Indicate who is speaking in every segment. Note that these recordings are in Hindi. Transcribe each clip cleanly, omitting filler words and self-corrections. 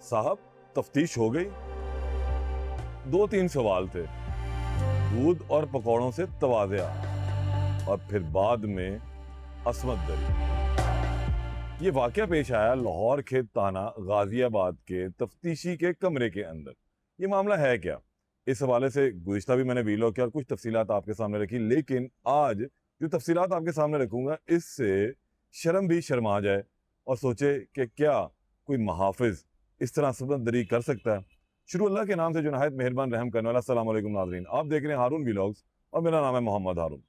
Speaker 1: साहब, तफ्तीश हो गई। दो तीन सवाल थे, दूध और पकौड़ों से तवाज़ुआ और फिर बाद में असमत दरी। ये वाकया पेश आया लाहौर खेत थाना गाजियाबाद के तफ्तीशी के कमरे के अंदर। ये मामला है क्या, इस हवाले से गुज़िश्ता भी मैंने वीलॉग किया और कुछ तफसीलात आपके सामने रखी, लेकिन आज जो तफसीलात आपके सामने रखूंगा इससे शर्म भी शर्मा जाए और सोचे कि क्या कोई महाफिज इस तरह असमत दरी कर सकता है। शुरू अल्लाह के नाम से जो नहायत मेहरबान रहम करने वाला। अस्सलाम वालेकुम नाज़रीन, आप देख रहे हैं हारून व्लॉग्स और मेरा नाम है मोहम्मद हारून।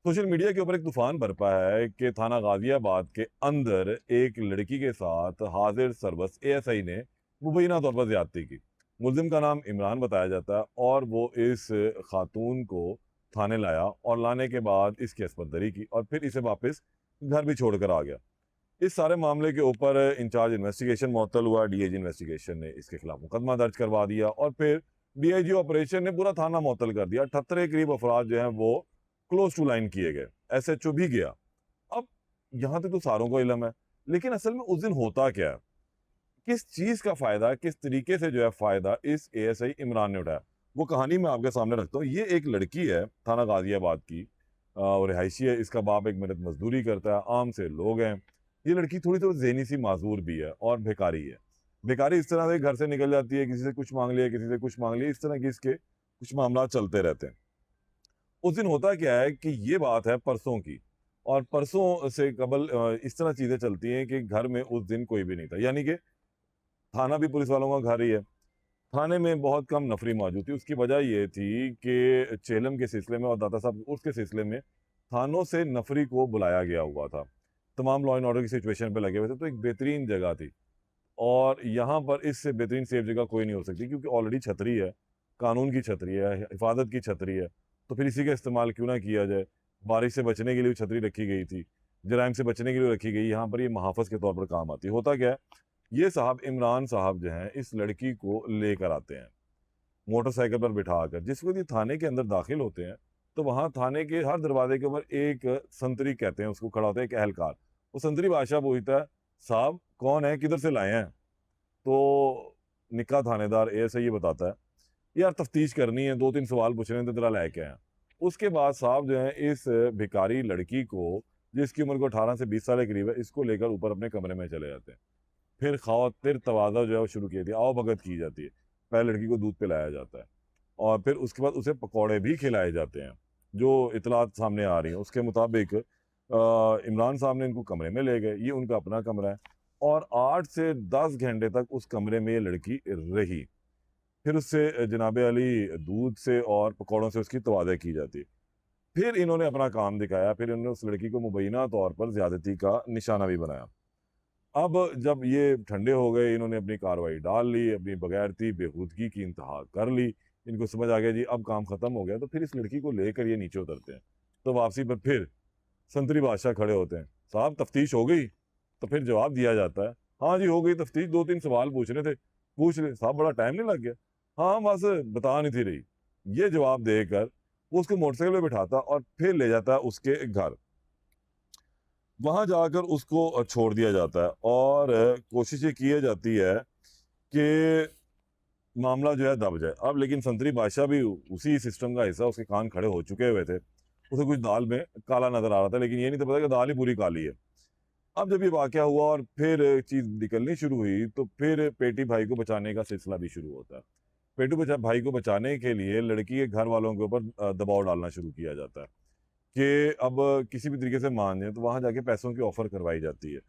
Speaker 1: सोशल मीडिया के ऊपर एक तूफान बरपा है कि थाना गाजियाबाद के अंदर एक लड़की के साथ हाजिर सरबस एएसआई ने मुबैना तौर पर ज्यादती की। मुलजिम का नाम इमरान बताया जाता है और वो इस खातून को थाने लाया और लाने के बाद इसकी असमत दरी की और फिर इसे वापस घर भी छोड़कर आ गया। इस सारे मामले के ऊपर इंचार्ज इन्वेस्टिगेशन मुअत्तल हुआ। डीआईजी इन्वेस्टिगेशन ने इसके खिलाफ मुकदमा दर्ज करवा दिया और फिर डीआईजी ऑपरेशन ने पूरा थाना मुअत्तल कर दिया। 78 के करीब अफराद जो हैं वो क्लोज टू लाइन किए गए। एसएचओ भी गया। अब यहाँ तक तो सारों को इल्म है, लेकिन असल में उस दिन होता क्या है, किस चीज का फायदा, किस तरीके से जो है फायदा इस एएसआई इमरान ने उठाया, वो कहानी मैं आपके सामने रखता हूँ। ये एक लड़की है थाना गाजियाबाद की और रिहायशी है। इसका बाप एक मेहनत मजदूरी करता है, आम से लोग हैं। ये लड़की थोड़ी तो ज़हनी सी माजूर भी है और भिखारी है। भिखारी इस तरह से घर से निकल जाती है, किसी से कुछ मांग लिया, किसी से कुछ मांग लिया, इस तरह की इसके कुछ मामला चलते रहते हैं। उस दिन होता क्या है कि ये बात है परसों की, और परसों से कबल इस तरह चीजें चलती हैं कि घर में उस दिन कोई भी नहीं था, यानी कि थाना भी पुलिस वालों का घर ही है। थाने में बहुत कम नफरी मौजूद थी। उसकी वजह ये थी कि चेलम के सिलसिले में और दाता साहब उसके सिलसिले में थानों से नफरी को बुलाया गया हुआ था। तमाम लॉ एंड ऑर्डर की सिचुएशन पे लगे हुए थे, तो एक बेहतरीन जगह थी और यहाँ पर इससे बेहतरीन सेफ जगह कोई नहीं हो सकती, क्योंकि ऑलरेडी छतरी है, कानून की छतरी है, हिफाजत की छतरी है, तो फिर इसी का इस्तेमाल क्यों ना किया जाए। बारिश से बचने के लिए छतरी रखी गई थी, जराइम से बचने के लिए रखी गई, यहाँ पर ये महाफज के तौर पर काम आती है। होता क्या है, ये साहब इमरान साहब जो हैं इस लड़की को लेकर आते हैं मोटरसाइकिल पर बिठा कर। जिस वक्त ये थाने के अंदर दाखिल होते हैं तो वहाँ थाने के हर दरवाजे के ऊपर एक संतरी कहते हैं उसको, खड़ा होता है एक एहलकार। वो संतरी बादशाह पूछता है, साहब कौन है, किधर से लाए हैं? तो निक्का थानेदार एएसआई ये बताता है, यार तफ्तीश करनी है, दो तीन सवाल पूछने हैं तो तेरा लायक है। उसके बाद साहब जो है इस भिखारी लड़की को, जिसकी उम्र को 18 से 20 साल के करीब है, इसको लेकर ऊपर अपने कमरे में चले जाते हैं। फिर खातिर तवाज़ा जो है वो शुरू की जाती है, आओ भगत की जाती है। पहले लड़की को दूध पिलाया जाता है और फिर उसके बाद उसे पकौड़े भी खिलाए जाते हैं। जो इतलात सामने आ रही है उसके मुताबिक इमरान साहब ने इनको कमरे में ले गए, ये उनका अपना कमरा है, और 8 से 10 घंटे तक उस कमरे में ये लड़की रही। फिर उससे जनाब अली दूध से और पकौड़ों से उसकी तवाज़ा की जाती है। फिर इन्होंने अपना काम दिखाया, फिर इन्होंने उस लड़की को मुबैना तौर पर ज्यादती का निशाना भी बनाया। अब जब ये ठंडे हो गए, इन्होंने अपनी कार्रवाई डाल ली, अपनी बगैरती बेहूदगी की इंतहा कर ली। इनको समझ आ गया जी अब काम खत्म हो गया, तो फिर इस लड़की को लेकर ये नीचे उतरते हैं। तो वापसी पर फिर संतरी बादशाह खड़े होते हैं, साहब तफ्तीश हो गई? तो फिर जवाब दिया जाता है, हाँ जी हो गई तफ्तीश, दो तीन सवाल पूछने थे, पूछ ले। साहब बड़ा टाइम नहीं लग गया? हाँ बस बता नहीं थी रही। ये जवाब देकर वो उसको मोटरसाइकिल पे बिठाता और फिर ले जाता है उसके घर। वहां जाकर उसको छोड़ दिया जाता है और कोशिश ये की जाती है कि मामला जो है दब जाए। अब लेकिन संतरी बादशाह भी उसी सिस्टम का हिस्सा, उसके कान खड़े हो चुके हुए थे। उसे कुछ दाल में काला नजर आ रहा था, लेकिन ये नहीं था पता कि दाल ही पूरी काली है। अब जब ये वाकया हुआ और फिर चीज निकलनी शुरू हुई, तो फिर पेटी भाई को बचाने का सिलसिला भी शुरू होता है। भाई को बचाने के लिए लड़की के घर वालों के ऊपर दबाव डालना शुरू किया जाता है कि अब किसी भी तरीके से मान जाए, तो वहां जाके पैसों की ऑफर करवाई जाती है।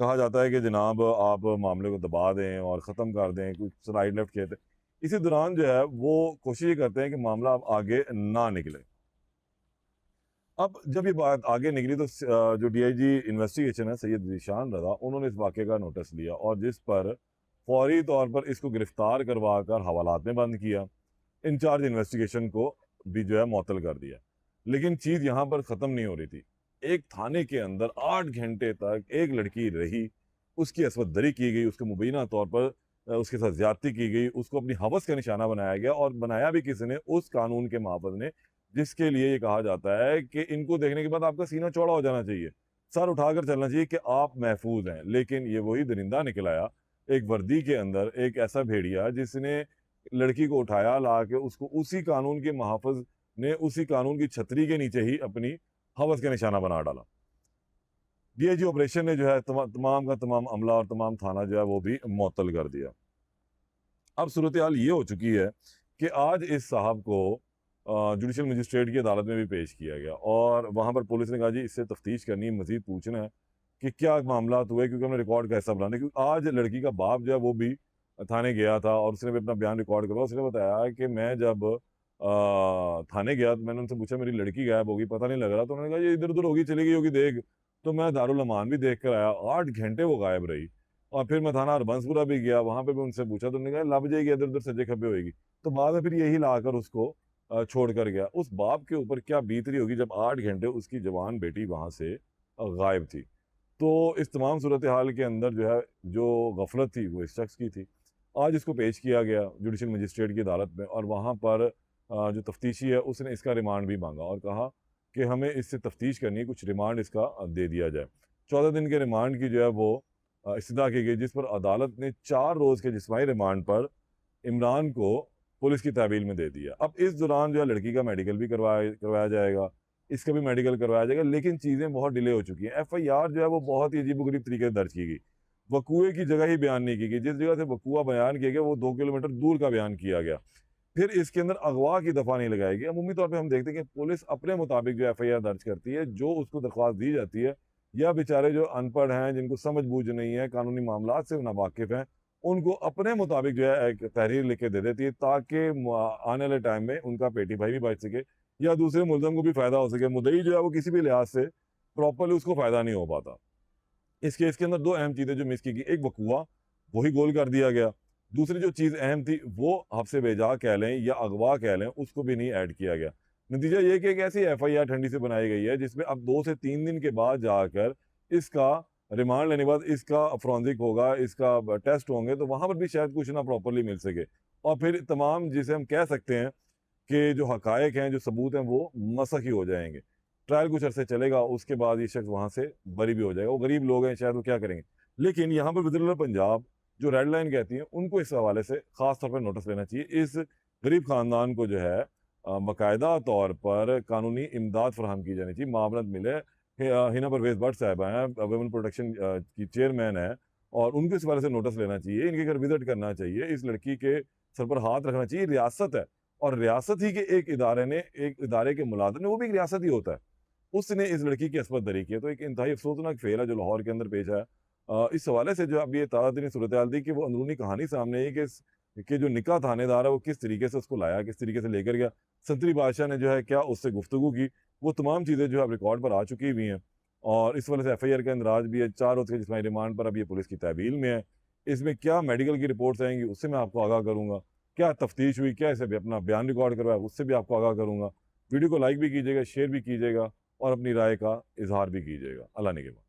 Speaker 1: कहा जाता है कि जनाब आप मामले को दबा दें और ख़त्म कर दें, कुछ राइट लेफ्ट कहते हैं। इसी दौरान जो है वो कोशिश ये करते हैं कि मामला अब आगे ना निकले। अब जब ये बात आगे निकली तो जो डीआईजी इन्वेस्टिगेशन है सैयद जीशान रजा, उन्होंने इस वाक़े का नोटिस लिया और जिस पर फौरी तौर पर इसको गिरफ्तार करवा कर हवालात में बंद किया। इंचार्ज इन्वेस्टिगेशन को भी जो है मुअत्तल कर दिया। लेकिन चीज़ यहाँ पर ख़त्म नहीं हो रही थी। एक थाने के अंदर 8 घंटे तक एक लड़की रही, उसकी असमत दरी की गई, उसको मुबैना तौर पर उसके साथ ज्यादती की गई, उसको अपनी हवस का निशाना बनाया गया, और बनाया भी किसी ने, उस कानून के महाफिज ने, जिसके लिए ये कहा जाता है कि इनको देखने के बाद आपका सीना चौड़ा हो जाना चाहिए, सर उठाकर चलना चाहिए कि आप महफूज हैं। लेकिन ये वही दरिंदा निकल आया एक वर्दी के अंदर एक ऐसा भेड़िया जिसने लड़की को उठाया, ला के उसको उसी कानून के मुहाफ़िज़ ने उसी कानून की छतरी के नीचे ही अपनी हवस का निशाना बना डाला। डीआईजी ऑपरेशन ने जो है तमाम का तमाम अमला और तमाम थाना जो है वो भी मुअत्तल कर दिया। अब सूरत हाल ये हो चुकी है कि आज इस साहब को जुडिशल मजिस्ट्रेट की अदालत में भी पेश किया गया और वहाँ पर पुलिस ने कहा जी इससे तफ्तीश करनी है, मज़ीद पूछना है कि क्या मामलात हुए, क्योंकि हमने रिकॉर्ड का हिस्सा बनाना है। क्योंकि आज लड़की का बाप जो है वो भी थाने गया था और उसने भी अपना बयान रिकॉर्ड करवाया। उसने बताया कि मैं जब थाने गया तो मैंने उनसे पूछा मेरी लड़की गायब होगी, पता नहीं लग रहा। तो उन्होंने कहा ये इधर-उधर होगी, चली गई होगी देख। तो मैं दारुल अमान भी देख कर आया, 8 घंटे वो गायब रही। और फिर मैं थाना हरबंसपुरा भी गया, वहाँ पे भी उनसे पूछा तो उन्होंने कहा लभ जाएगी, इधर-उधर सज्जे-खब्बे होएगी। तो बाद में फिर यही लाकर उसको छोड़ कर गया। उस बाप के ऊपर क्या बीत रही होगी जब 8 घंटे उसकी जवान बेटी वहाँ से गायब थी। तो इस तमाम सूरत हाल के अंदर जो है, जो गफलत थी वो इस शख्स की थी। आज इसको पेश किया गया जुडिशल मजिस्ट्रेट की अदालत में और वहाँ पर जो तफ्तीशी है उसने इसका रिमांड भी माँगा और कहा कि हमें इससे तफ्तीश करनी है, कुछ रिमांड इसका दे दिया जाए। 14 दिन के रिमांड की जो है वो इस्तदा की गई, जिस पर अदालत ने 4 रोज़ के जिस्मानी रिमांड पर इमरान को पुलिस की तहवील में दे दिया। अब इस दौरान जो है लड़की का मेडिकल भी करवाया जाएगा, इसका भी मेडिकल करवाया जाएगा, लेकिन चीज़ें बहुत डिले हो चुकी हैं। एफआईआर जो है वो बहुत ही अजीबोगरीब तरीके से दर्ज की गई। वकूए की जगह ही बयान नहीं की गई, जिस जगह से वकूआ बयान किया गया वो 2 किलोमीटर दूर का बयान किया गया। फिर इसके अंदर अगवा की दफ़ा नहीं लगाई गई। अमूमी तौर पे हम देखते हैं कि पुलिस अपने मुताबिक जो एफआईआर दर्ज करती है, जो उसको दरख्वास्त दी जाती है, या बेचारे जो अनपढ़ हैं, जिनको समझ-बूझ नहीं है, कानूनी मामलात से नावाकिफ़ हैं, उनको अपने मुताबिक जो है एक तहरीर लिख के दे देती है ताकि आने वाले टाइम में उनका पेटी भाई भी बच सके या दूसरे मुल्ज़म को भी फ़ायदा हो सके। मुद्दई जो है वो किसी भी लिहाज से प्रॉपर्ली उसको फ़ायदा नहीं हो पाता। इस केस के अंदर 2 अहम चीज़ें जो मिस की गई, एक वकूआ, वही गोल कर दिया गया। दूसरी जो चीज़ अहम थी, वो हफ्स बेजा कह लें या अगवा कह लें, उसको भी नहीं ऐड किया गया। नतीजा ये कि एक ऐसी एफआईआर ठंडी से बनाई गई है, जिसमें अब 2 से 3 दिन के बाद जाकर इसका रिमांड लेने के बाद इसका फोरेंसिक होगा, इसका टेस्ट होंगे, तो वहाँ पर भी शायद कुछ ना प्रॉपर्ली मिल सके। और फिर तमाम जिसे हम कह सकते हैं कि जो हक़ायक़ हैं, जो सबूत हैं, वो मसख़ ही हो जाएँगे। ट्रायल कुछ अरसे चलेगा, उसके बाद ये शख्स वहाँ से बरी भी हो जाएगा। वो गरीब लोग हैं, शायद वो क्या करेंगे? लेकिन यहाँ पर वज़ीर-ए-आला पंजाब जो रेड लाइन कहती है, उनको इस हवाले से ख़ास तौर पे नोटिस लेना चाहिए। इस गरीब ख़ानदान को जो है बाकायदा तौर पर कानूनी इमदाद फ़राहम की जानी चाहिए, मावनत मिले। हिना परवेज़ भट्ट साहिबा हैं, वुमेन प्रोटेक्शन की चेयरमैन हैं और उनको इस हवाले से नोटिस लेना चाहिए, इनके घर विज़िट करना चाहिए, इस लड़की के सर पर हाथ रखना चाहिए। रियासत है और रियासत ही के एक इदारे ने, एक इदारे के मुलाज़िम ने, वो भी एक रियासत ही होता है, उसने इस लड़की की असमत दरी की है। तो एक इंतहाई अफ़सोसनाक फ़ेल है जो लाहौर के अंदर पेश आया। इस हवाले से जो अब ये ताज़ा-तरीन सूरत-ए-हाल थी कि वो अंदरूनी कहानी सामने आई कि जो निकाह थानेदार है वो किस तरीके से उसको लाया, किस तरीके से लेकर गया। संतरी बादशाह ने जो है क्या उससे गुफ्तगू की, वो तमाम चीज़ें जो है अब रिकॉर्ड पर आ चुकी हुई हैं और इस वजह से एफआईआर का इंदराज भी है। 4 रोज़ के जिस्मानी रिमांड पर अब ये पुलिस की तहवील में है। इसमें क्या मेडिकल की रिपोर्ट्स आएँगी उससे मैं आपको आगाह करूँगा। क्या तफ्तीश हुई, क्या इसे भी अपना बयान रिकॉर्ड करवाया, उससे भी आपको आगाह करूँगा। वीडियो को लाइक भी कीजिएगा, शेयर भी कीजिएगा और अपनी राय का इज़हार भी कीजिएगा। अल्लाह निगहबान।